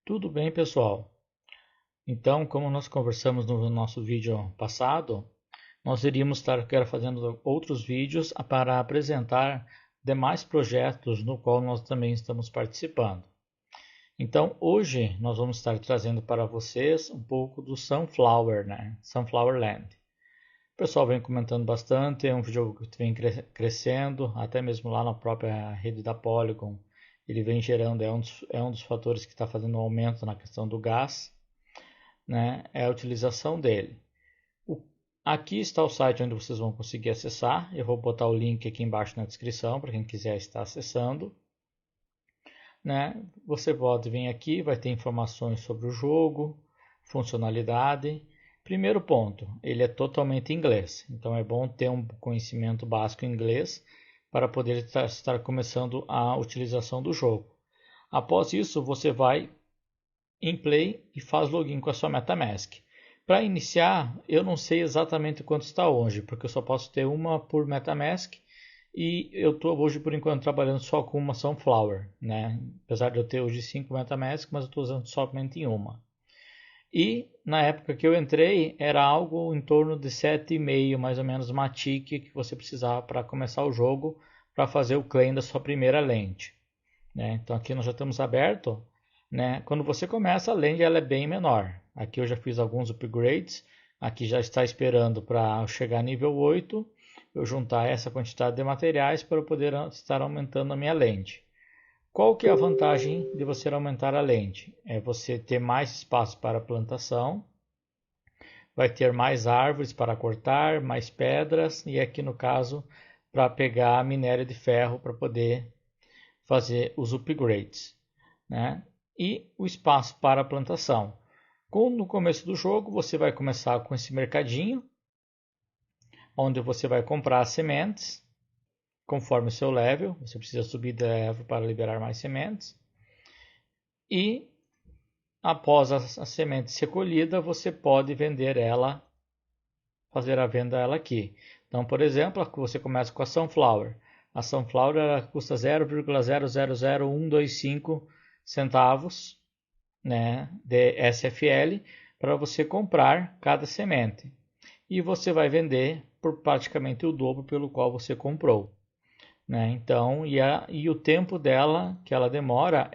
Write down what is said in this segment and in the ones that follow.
Tudo bem, pessoal? Então, como nós conversamos no nosso vídeo passado, nós iríamos estar agora fazendo outros vídeos para apresentar demais projetos no qual nós também estamos participando. Então, hoje nós vamos estar trazendo para vocês um pouco do Sunflower, né? Sunflower Land. O pessoal vem comentando bastante, é um jogo que vem crescendo, até mesmo lá na própria rede da Polygon, ele vem gerando, é um dos fatores que está fazendo um aumento na questão do gás, né? É a utilização dele. Aqui está o site onde vocês vão conseguir acessar, eu vou botar o link aqui embaixo na descrição para quem quiser estar acessando. Né? Você pode vir aqui, vai ter informações sobre o jogo, funcionalidade. Primeiro ponto, ele é totalmente em inglês, então é bom ter um conhecimento básico em inglês para poder estar começando a utilização do jogo. Após isso, você vai em Play e faz login com a sua MetaMask. Para iniciar, eu não sei exatamente quanto está hoje, porque eu só posso ter uma por MetaMask e eu estou hoje por enquanto trabalhando só com uma Sunflower, né? Apesar de eu ter hoje 5 MetaMask, mas eu estou usando somente em uma. E na época que eu entrei era algo em torno de 7,5 mais ou menos Matic que você precisava para começar o jogo, para fazer o claim da sua primeira lente. Né? Então aqui nós já estamos aberto. Né? Quando você começa, a lente ela é bem menor. Aqui eu já fiz alguns upgrades. Aqui já está esperando para chegar a nível 8. Eu juntar essa quantidade de materiais para eu poder estar aumentando a minha lente. Qual que é a vantagem de você aumentar a lente? É você ter mais espaço para plantação, vai ter mais árvores para cortar, mais pedras e aqui no caso para pegar minério de ferro para poder fazer os upgrades. Né? E o espaço para a plantação. No começo do jogo você vai começar com esse mercadinho, onde você vai comprar sementes, conforme o seu level, você precisa subir de level para liberar mais sementes. E após a semente ser colhida, você pode vender ela, fazer a venda dela aqui. Então, por exemplo, você começa com a Sunflower. A Sunflower ela custa 0,000125 centavos, né, de SFL para você comprar cada semente. E você vai vender por praticamente o dobro pelo qual você comprou. Né? Então, e o tempo dela, que ela demora,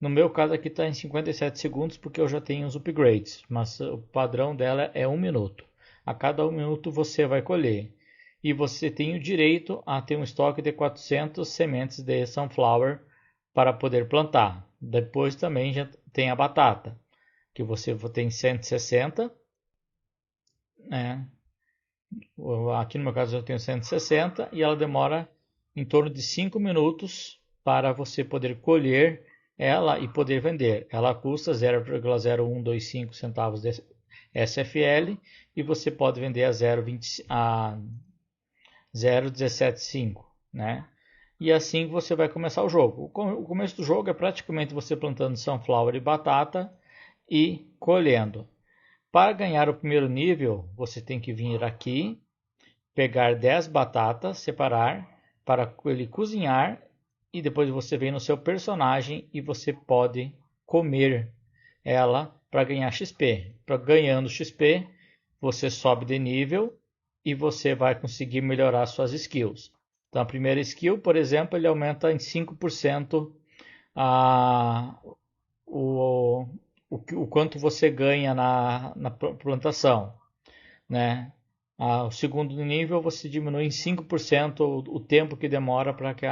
no meu caso aqui está em 57 segundos porque eu já tenho os upgrades, mas o padrão dela é 1 minuto. A cada 1 minuto você vai colher. E você tem o direito a ter um estoque de 400 sementes de Sunflower para poder plantar. Depois também já tem a batata, que você tem 160. Né? Aqui no meu caso eu tenho 160 e ela demora em torno de 5 minutos para você poder colher ela e poder vender. Ela custa 0,0125 centavos de SFL e você pode vender a 0,175, né? E assim você vai começar o jogo. O começo do jogo é praticamente você plantando sunflower e batata e colhendo. Para ganhar o primeiro nível, você tem que vir aqui, pegar 10 batatas, separar para ele cozinhar e depois você vem no seu personagem e você pode comer ela para ganhar XP. Ganhando XP, você sobe de nível e você vai conseguir melhorar suas skills. Então a primeira skill, por exemplo, ele aumenta em 5% o quanto você ganha na plantação. Né? O segundo nível você diminui em 5% o tempo que demora para que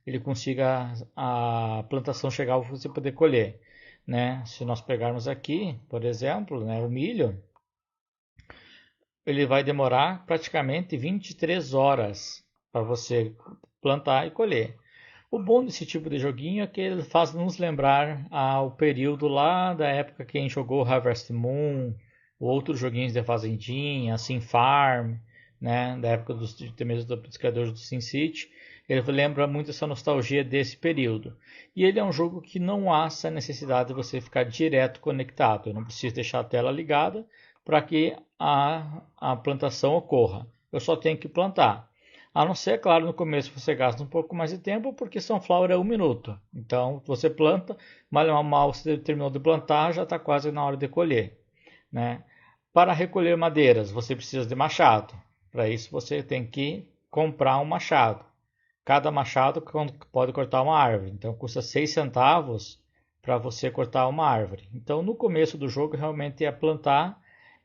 ele consiga a plantação chegar para você poder colher. Né? Se nós pegarmos aqui, por exemplo, né, o milho, ele vai demorar praticamente 23 horas para você plantar e colher. O bom desse tipo de joguinho é que ele faz nos lembrar ao período lá da época que a gente jogou Harvest Moon, outros joguinhos de fazendinha, assim Farm, né, da época dos criadores do SimCity. Ele lembra muito essa nostalgia desse período. E ele é um jogo que não há essa necessidade de você ficar direto conectado. Eu não preciso deixar a tela ligada para que a plantação ocorra. Eu só tenho que plantar. A não ser, claro, no começo você gasta um pouco mais de tempo, porque sunflower é 1 minuto. Então você planta, mal você terminou de plantar, já está quase na hora de colher, né? Para recolher madeiras, você precisa de machado. Para isso você tem que comprar um machado. Cada machado pode cortar uma árvore. Então custa 6 centavos para você cortar uma árvore. Então no começo do jogo realmente é plantar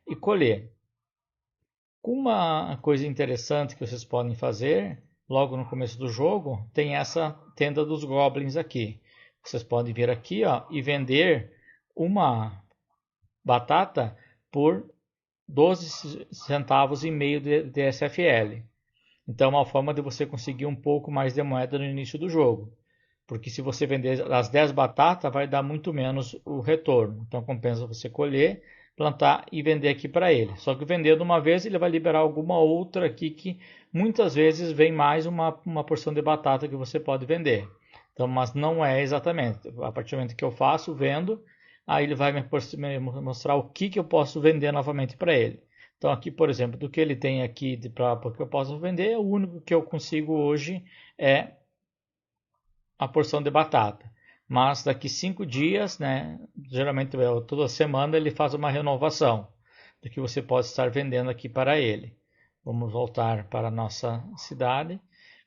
e colher. Uma coisa interessante que vocês podem fazer logo no começo do jogo, tem essa tenda dos goblins aqui. Vocês podem vir aqui, ó, e vender uma batata por 12 centavos e meio de SFL. Então é uma forma de você conseguir um pouco mais de moeda no início do jogo. Porque se você vender as 10 batatas, vai dar muito menos o retorno. Então compensa você colher, plantar e vender aqui para ele. Só que vendendo uma vez, ele vai liberar alguma outra aqui que muitas vezes vem mais uma porção de batata que você pode vender. Então, mas não é exatamente. A partir do momento que eu faço, vendo, aí ele vai me mostrar o que eu posso vender novamente para ele. Então aqui, por exemplo, do que ele tem aqui porque eu posso vender, o único que eu consigo hoje é a porção de batata. Mas daqui 5 dias, né, geralmente toda semana ele faz uma renovação do que você pode estar vendendo aqui para ele. Vamos voltar para a nossa cidade.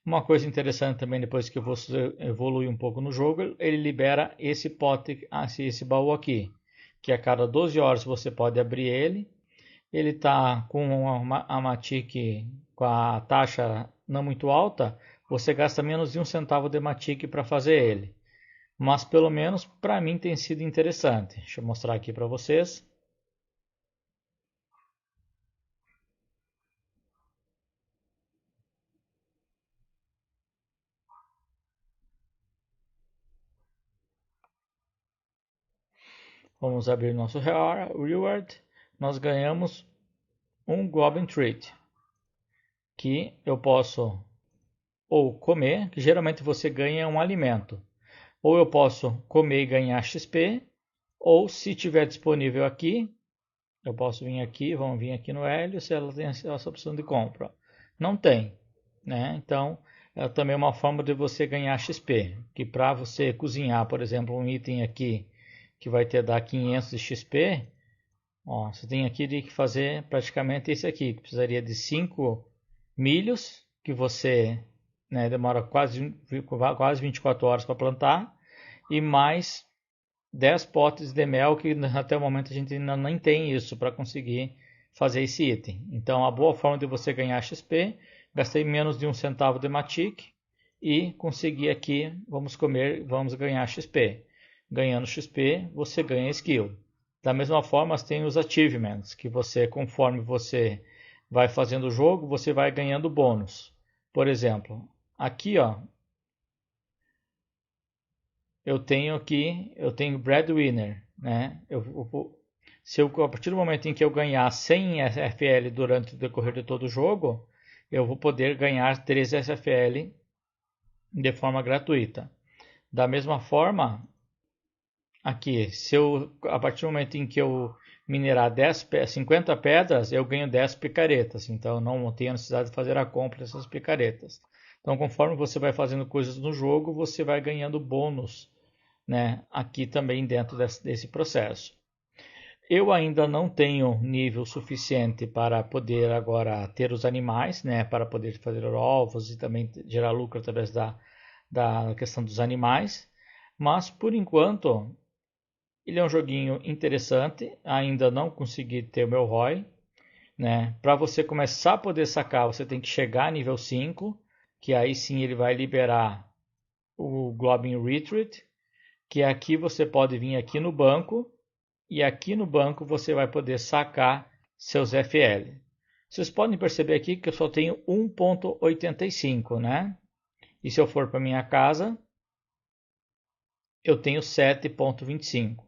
Uma coisa interessante também, depois que você evolui um pouco no jogo, ele libera esse pote, esse baú aqui, que a cada 12 horas você pode abrir ele. Ele está com a Matic com a taxa não muito alta, você gasta menos de 1 centavo de Matic para fazer ele. Mas pelo menos para mim tem sido interessante. Deixa eu mostrar aqui para vocês. Vamos abrir nosso reward. Nós ganhamos um Goblin Treat, que eu posso ou comer, que geralmente você ganha um alimento. Ou eu posso comer e ganhar XP, ou se tiver disponível aqui, eu posso vir aqui, vamos vir aqui no Hélio, se ela tem essa opção de compra. Não tem, né? Então, é também uma forma de você ganhar XP, que para você cozinhar, por exemplo, um item aqui que vai te dar 500 de XP, ó, você tem aqui de fazer praticamente esse aqui, que precisaria de 5 milhos, que você, né, demora quase 24 horas para plantar, e mais 10 potes de mel, que até o momento a gente ainda nem tem isso para conseguir fazer esse item. Então, a boa forma de você ganhar XP, gastei menos de 1 centavo de Matic e consegui aqui, vamos comer, vamos ganhar XP. Ganhando XP, você ganha skill. Da mesma forma, tem os achievements, que você, conforme você vai fazendo o jogo, você vai ganhando bônus. Por exemplo, aqui, ó, eu tenho breadwinner, né? A partir do momento em que eu ganhar 100 SFL durante o decorrer de todo o jogo, eu vou poder ganhar 13 SFL de forma gratuita. Da mesma forma, aqui, a partir do momento em que eu minerar 50 pedras, eu ganho 10 picaretas. Então, não tenho necessidade de fazer a compra dessas picaretas. Então, conforme você vai fazendo coisas no jogo, você vai ganhando bônus, né, aqui também dentro desse processo. Eu ainda não tenho nível suficiente para poder agora ter os animais, né, para poder fazer ovos e também gerar lucro através da questão dos animais. Mas por enquanto ele é um joguinho interessante. Ainda não consegui ter o meu ROI, né? Para você começar a poder sacar, você tem que chegar a nível 5, que aí sim ele vai liberar o Goblin Retreat, que aqui você pode vir aqui no banco e aqui no banco você vai poder sacar seus FL. Vocês podem perceber aqui que eu só tenho 1.85, né? E se eu for para minha casa, eu tenho 7.25.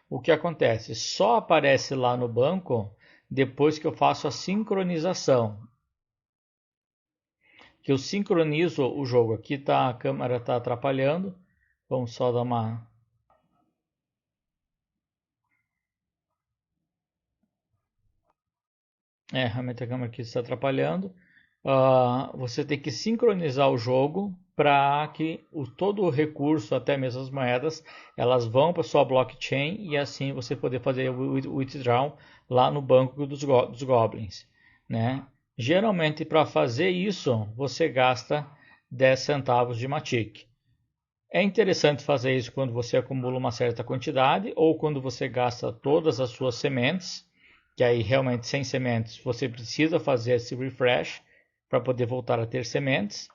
O que acontece? Só aparece lá no banco depois que eu faço a sincronização. Que eu sincronizo o jogo. Aqui tá, a câmera está atrapalhando. Vamos só dar uma... realmente a câmera aqui está atrapalhando. você tem que sincronizar o jogo para que todo o recurso, até mesmo as moedas, elas vão para sua blockchain e assim você poder fazer o withdraw lá no banco dos goblins, né? Geralmente para fazer isso você gasta 10 centavos de Matic. É interessante fazer isso quando você acumula uma certa quantidade ou quando você gasta todas as suas sementes, que aí realmente sem sementes você precisa fazer esse refresh para poder voltar a ter sementes,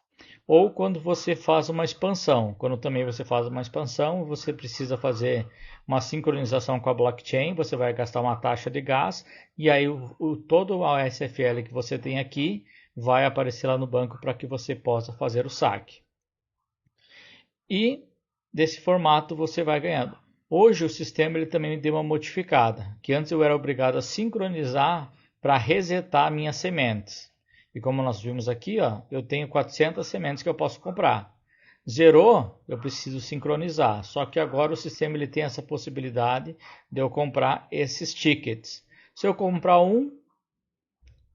ou quando você faz uma expansão. Quando também você faz uma expansão, você precisa fazer uma sincronização com a blockchain, você vai gastar uma taxa de gás e aí todo o SFL que você tem aqui vai aparecer lá no banco para que você possa fazer o saque. E desse formato você vai ganhando. Hoje o sistema ele também me deu uma modificada, que antes eu era obrigado a sincronizar para resetar minhas sementes. E como nós vimos aqui, ó, eu tenho 400 sementes que eu posso comprar. Zerou, eu preciso sincronizar. Só que agora o sistema ele tem essa possibilidade de eu comprar esses tickets. Se eu comprar um,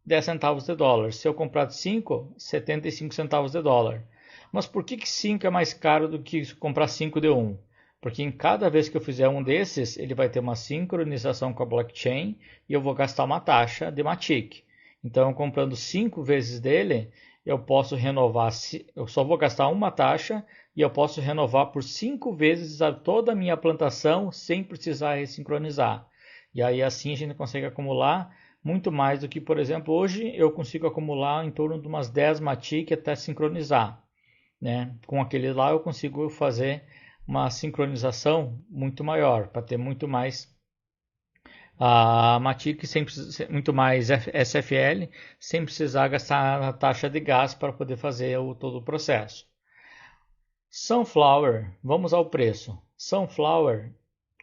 10 centavos de dólar. Se eu comprar 5, 75 centavos de dólar. Mas por que 5 é mais caro do que comprar 5 de 1? Porque em cada vez que eu fizer um desses, ele vai ter uma sincronização com a blockchain e eu vou gastar uma taxa de Matic. Então, comprando 5 vezes dele, eu posso renovar, eu só vou gastar uma taxa e eu posso renovar por 5 vezes toda a minha plantação sem precisar ressincronizar. E aí assim a gente consegue acumular muito mais do que, por exemplo, hoje eu consigo acumular em torno de umas 10 Matic até sincronizar, né? Com aquele lá eu consigo fazer uma sincronização muito maior, para ter muito mais Matic, muito mais SFL, sem precisar gastar a taxa de gás para poder fazer todo o processo. Sunflower, vamos ao preço. Sunflower,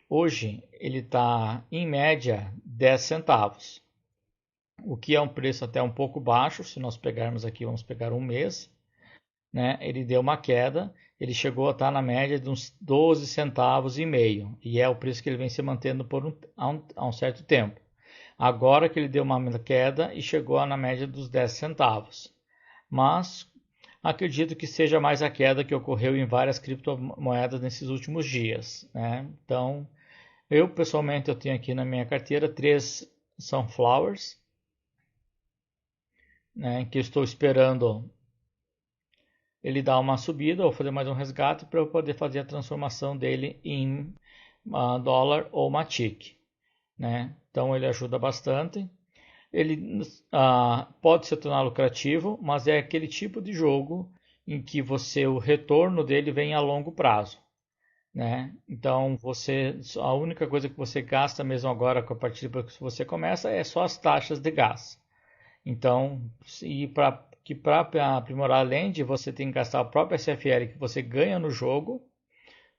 hoje, ele está em média 10 centavos. O que é um preço até um pouco baixo, se nós pegarmos aqui, vamos pegar um mês, né? Ele deu uma queda, ele chegou a estar na média de uns 12 centavos e meio, e é o preço que ele vem se mantendo há um certo tempo. Agora que ele deu uma queda e chegou na média dos 10 centavos. Mas acredito que seja mais a queda que ocorreu em várias criptomoedas nesses últimos dias, né? Então, eu pessoalmente eu tenho aqui na minha carteira 3 Sunflowers, né, que eu estou esperando ele dar uma subida ou fazer mais um resgate para eu poder fazer a transformação dele em dólar ou Matic, né? Então ele ajuda bastante. Ele pode se tornar lucrativo, mas é aquele tipo de jogo em que o retorno dele vem a longo prazo, né? Então a única coisa que você gasta mesmo agora a partir que você começa é só as taxas de gás. Então, para aprimorar a lente, você tem que gastar o próprio SFL que você ganha no jogo,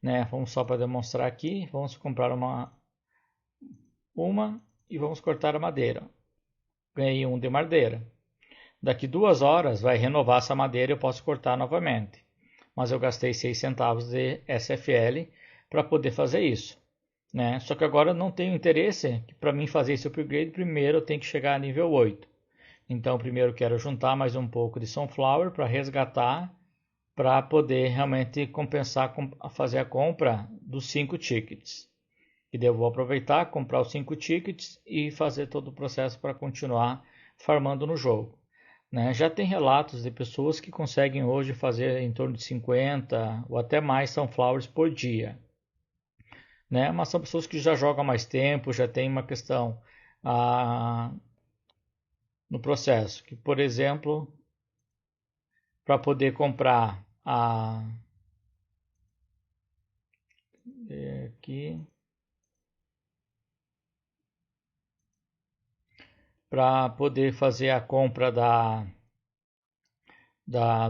né? Vamos só para demonstrar aqui, vamos comprar uma e vamos cortar a madeira. Ganhei um de madeira. Daqui 2 horas vai renovar essa madeira e eu posso cortar novamente. Mas eu gastei 6 centavos de SFL para poder fazer isso, né? Só que agora eu não tenho interesse, para mim fazer esse upgrade, primeiro eu tenho que chegar a nível 8. Então, primeiro quero juntar mais um pouco de Sunflower para resgatar, para poder realmente compensar, fazer a compra dos 5 tickets. E daí eu vou aproveitar, comprar os 5 tickets e fazer todo o processo para continuar farmando no jogo, né? Já tem relatos de pessoas que conseguem hoje fazer em torno de 50 ou até mais Sunflowers por dia, né? Mas são pessoas que já jogam há mais tempo, já tem uma questão no processo, que por exemplo, para poder comprar aqui, para poder fazer a compra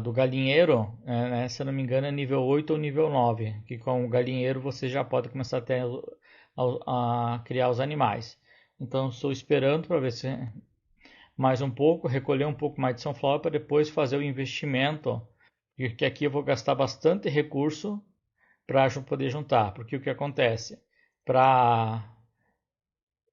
do galinheiro, né, se eu não me engano é nível 8 ou nível 9, que com o galinheiro você já pode começar a criar os animais. Então estou esperando para ver se mais um pouco, recolher um pouco mais de Sunflower para depois fazer o investimento, porque aqui eu vou gastar bastante recurso para poder juntar, porque o que acontece?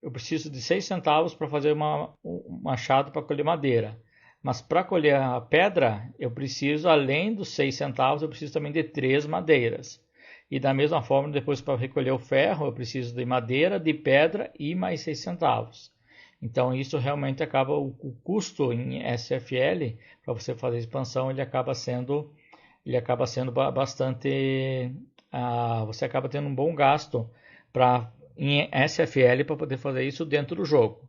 Eu preciso de 6 centavos para fazer um machado para colher madeira, Mas para colher a pedra, eu preciso, além dos 6 centavos, eu preciso também de 3 madeiras. E da mesma forma, depois para recolher o ferro, eu preciso de madeira, de pedra e mais 6 centavos. Então isso realmente acaba, o custo em SFL, para você fazer expansão, ele acaba sendo bastante, você acaba tendo um bom gasto em SFL para poder fazer isso dentro do jogo.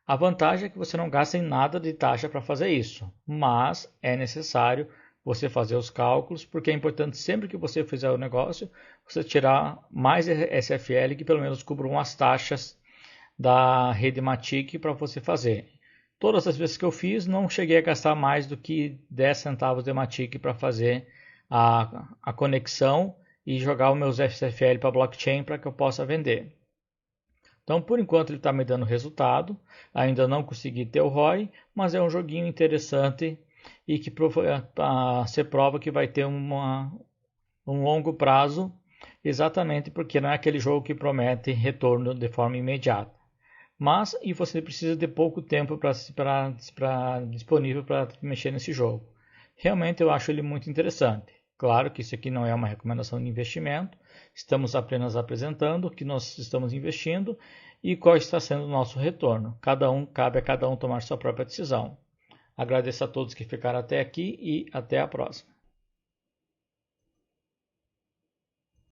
A vantagem é que você não gasta em nada de taxa para fazer isso, mas é necessário você fazer os cálculos, porque é importante sempre que você fizer o negócio, você tirar mais SFL que pelo menos cubram as taxas da rede Matic para você fazer. Todas as vezes que eu fiz, não cheguei a gastar mais do que 10 centavos de Matic para fazer a conexão e jogar os meus SFL para blockchain para que eu possa vender. Então, por enquanto, ele está me dando resultado. Ainda não consegui ter o ROI, mas é um joguinho interessante e que você prova que vai ter um longo prazo, exatamente porque não é aquele jogo que promete retorno de forma imediata. Mas e você precisa de pouco tempo disponível para mexer nesse jogo. Realmente eu acho ele muito interessante. Claro que isso aqui não é uma recomendação de investimento, estamos apenas apresentando o que nós estamos investindo e qual está sendo o nosso retorno. Cabe a cada um tomar sua própria decisão. Agradeço a todos que ficaram até aqui e até a próxima.